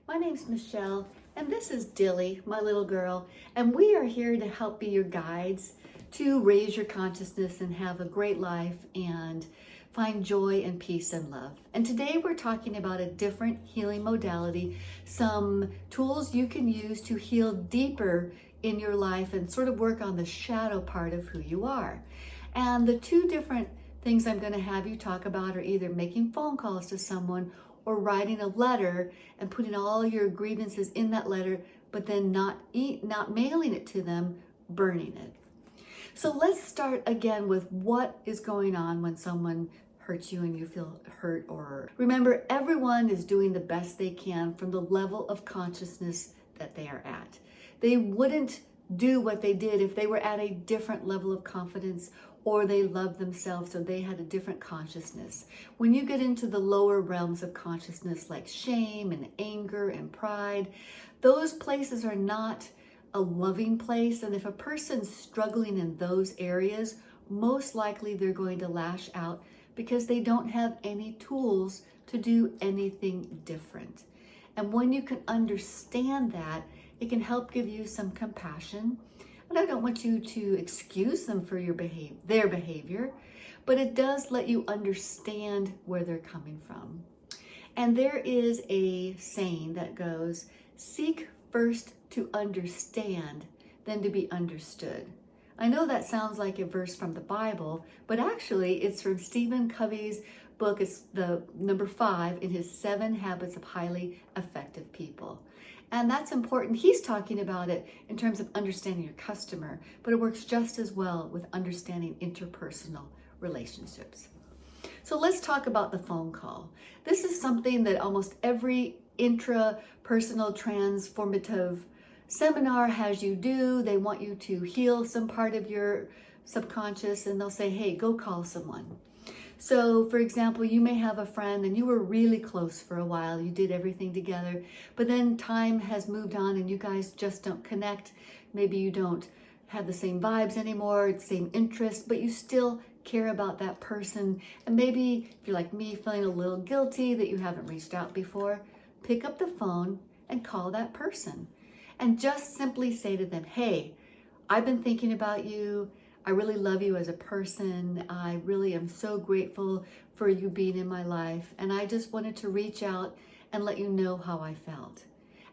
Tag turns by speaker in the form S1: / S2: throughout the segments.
S1: My name's Michelle, and this is Dilly, my little girl, and we are here to help be your guides to raise your consciousness and have a great life and find joy and peace and love. And today we're talking about a different healing modality, some tools you can use to heal deeper in your life and sort of work on the shadow part of who you are. And the two different things I'm going to have you talk about are either making phone calls to someone or writing a letter and putting all your grievances in that letter, but then not mailing it to them, burning it. So let's start again with what is going on when someone hurts you and you feel hurt. Or remember, everyone is doing the best they can from the level of consciousness that they are at. They wouldn't do what they did if they were at a different level of confidence or they loved themselves or they had a different consciousness. When you get into the lower realms of consciousness like shame and anger and pride, those places are not a loving place. And if a person's struggling in those areas, most likely they're going to lash out because they don't have any tools to do anything different. And when you can understand that, it can help give you some compassion. And I don't want you to excuse them for their behavior, but it does let you understand where they're coming from. And there is a saying that goes, seek first to understand, then to be understood. I know that sounds like a verse from the Bible, but actually it's from Stephen Covey's book. It's the number 5 in his 7 Habits of Highly Effective People. And that's important. He's talking about it in terms of understanding your customer, but it works just as well with understanding interpersonal relationships. So let's talk about the phone call. This is something that almost every intrapersonal transformative seminar has you do. They want you to heal some part of your subconscious, and they'll say, hey, go call someone. So, for example, you may have a friend and you were really close for a while. You did everything together, but then time has moved on and you guys just don't connect. Maybe you don't have the same vibes anymore, the same interests, but you still care about that person. And maybe if you're like me, feeling a little guilty that you haven't reached out before, pick up the phone and call that person. And just simply say to them, hey, I've been thinking about you. I really love you as a person. I really am so grateful for you being in my life. And I just wanted to reach out and let you know how I felt.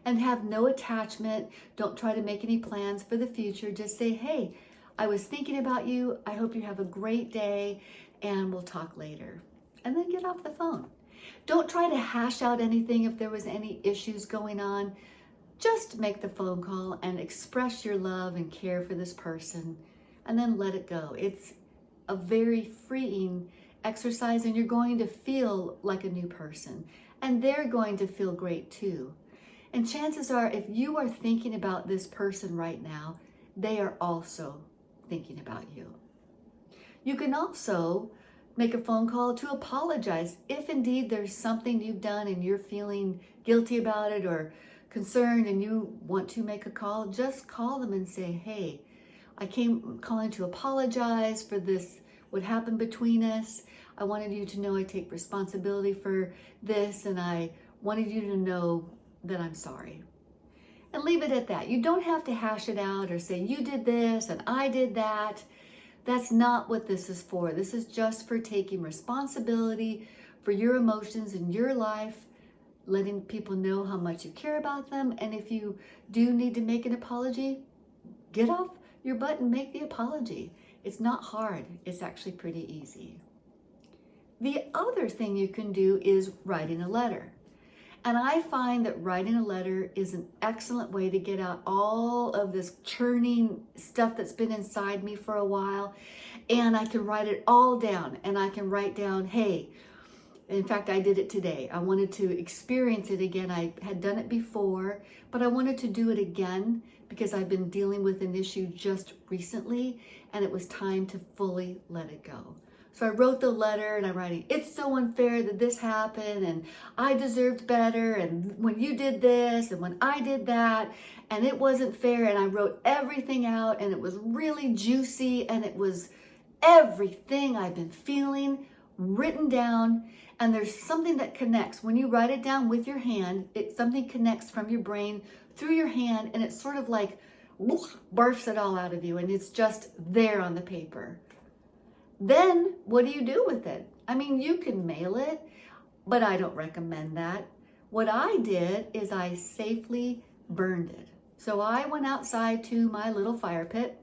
S1: And have no attachment. Don't try to make any plans for the future. Just say, hey, I was thinking about you. I hope you have a great day and we'll talk later. And then get off the phone. Don't try to hash out anything if there was any issues going on. Just make the phone call and express your love and care for this person. And then let it go. It's a very freeing exercise and you're going to feel like a new person. And they're going to feel great too. And chances are, if you are thinking about this person right now, they are also thinking about you. You can also make a phone call to apologize. If indeed there's something you've done and you're feeling guilty about it or concerned and you want to make a call, just call them and say, hey, I came calling to apologize for this, what happened between us. I wanted you to know I take responsibility for this and I wanted you to know that I'm sorry. And leave it at that. You don't have to hash it out or say you did this and I did that. That's not what this is for. This is just for taking responsibility for your emotions in your life, letting people know how much you care about them. And if you do need to make an apology, get off your butt and make the apology. It's not hard. It's actually pretty easy. The other thing you can do is writing a letter. And I find that writing a letter is an excellent way to get out all of this churning stuff that's been inside me for a while. And I can write it all down. And I can write down, hey, in fact, I did it today. I wanted to experience it again. I had done it before, but I wanted to do it again because I've been dealing with an issue just recently and it was time to fully let it go. So I wrote the letter and I'm writing, it's so unfair that this happened and I deserved better and when you did this and when I did that and it wasn't fair, and I wrote everything out and it was really juicy and it was everything I've been feeling written down. And there's something that connects. When you write it down with your hand, something connects from your brain through your hand, and it's sort of like barfs it all out of you, and it's just there on the paper. Then what do you do with it? I mean, you can mail it, but I don't recommend that. What I did is I safely burned it. So I went outside to my little fire pit,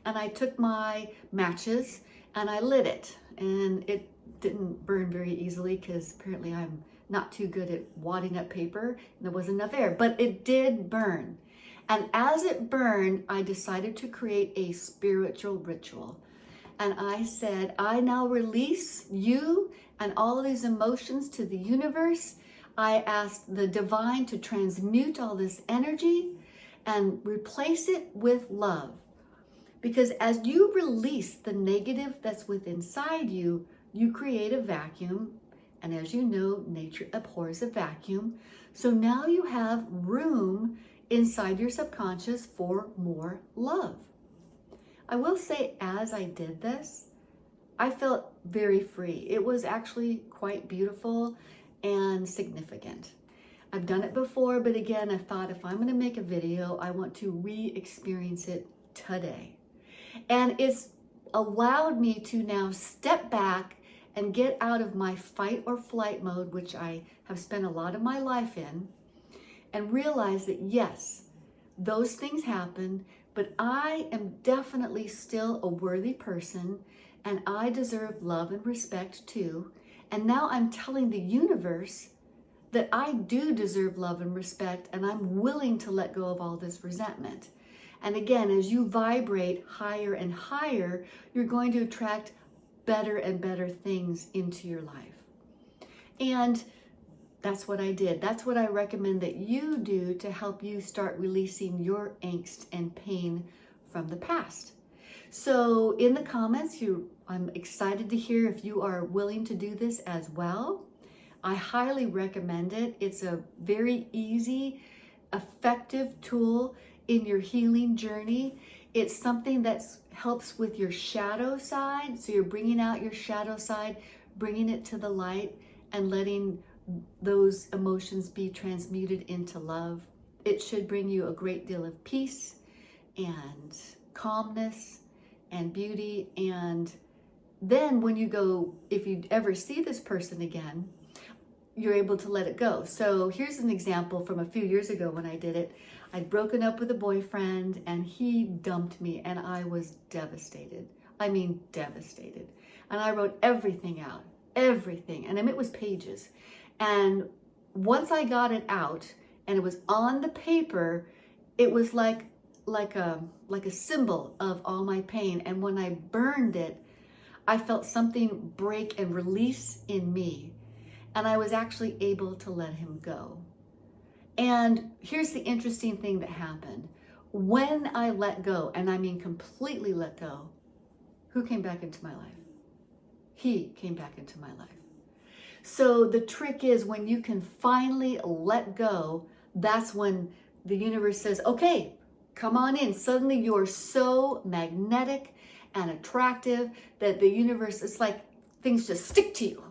S1: and I took my matches and I lit it, and it didn't burn very easily because apparently I'm not too good at wadding up paper and there wasn't enough air, but it did burn. And as it burned, I decided to create a spiritual ritual. And I said, I now release you and all of these emotions to the universe. I asked the divine to transmute all this energy and replace it with love. Because as you release the negative that's within inside you, you create a vacuum. And as you know, nature abhors a vacuum. So now you have room inside your subconscious for more love. I will say, as I did this, I felt very free. It was actually quite beautiful and significant. I've done it before, but again, I thought if I'm going to make a video, I want to re-experience it today. And it's allowed me to now step back and get out of my fight or flight mode, which I have spent a lot of my life in, and realize that yes, those things happen, but I am definitely still a worthy person, and I deserve love and respect too. And now I'm telling the universe that I do deserve love and respect, and I'm willing to let go of all this resentment. And again, as you vibrate higher and higher, you're going to attract better and better things into your life. And that's what I did. That's what I recommend that you do to help you start releasing your angst and pain from the past. So in the comments, I'm excited to hear if you are willing to do this as well. I highly recommend it. It's a very easy, effective tool in your healing journey. It's something that helps with your shadow side. So you're bringing out your shadow side, bringing it to the light, and letting those emotions be transmuted into love. It should bring you a great deal of peace and calmness and beauty. And then when you go, if you ever see this person again, you're able to let it go. So here's an example from a few years ago when I did it. I'd broken up with a boyfriend and he dumped me, and I was devastated. I mean, devastated. And I wrote everything out, everything. And I mean, it was pages. And once I got it out and it was on the paper, it was like a symbol of all my pain. And when I burned it, I felt something break and release in me. And I was actually able to let him go. And here's the interesting thing that happened. When I let go, and I mean completely let go, who came back into my life? He came back into my life. So the trick is, when you can finally let go, that's when the universe says, okay, come on in. Suddenly you're so magnetic and attractive that the universe, it's like things just stick to you.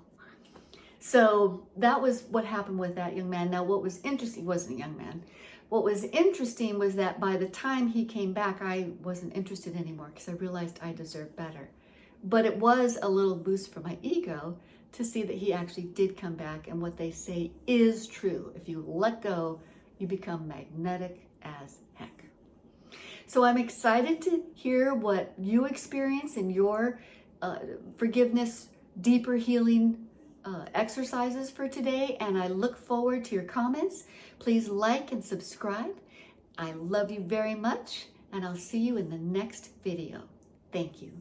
S1: So that was what happened with that young man. Now, what was interesting, wasn't a young man. What was interesting was that by the time he came back, I wasn't interested anymore because I realized I deserved better. But it was a little boost for my ego to see that he actually did come back. And what they say is true. If you let go, you become magnetic as heck. So I'm excited to hear what you experience in your forgiveness, deeper healing exercises for today, and I look forward to your comments. Please like and subscribe. I love you very much, and I'll see you in the next video. Thank you.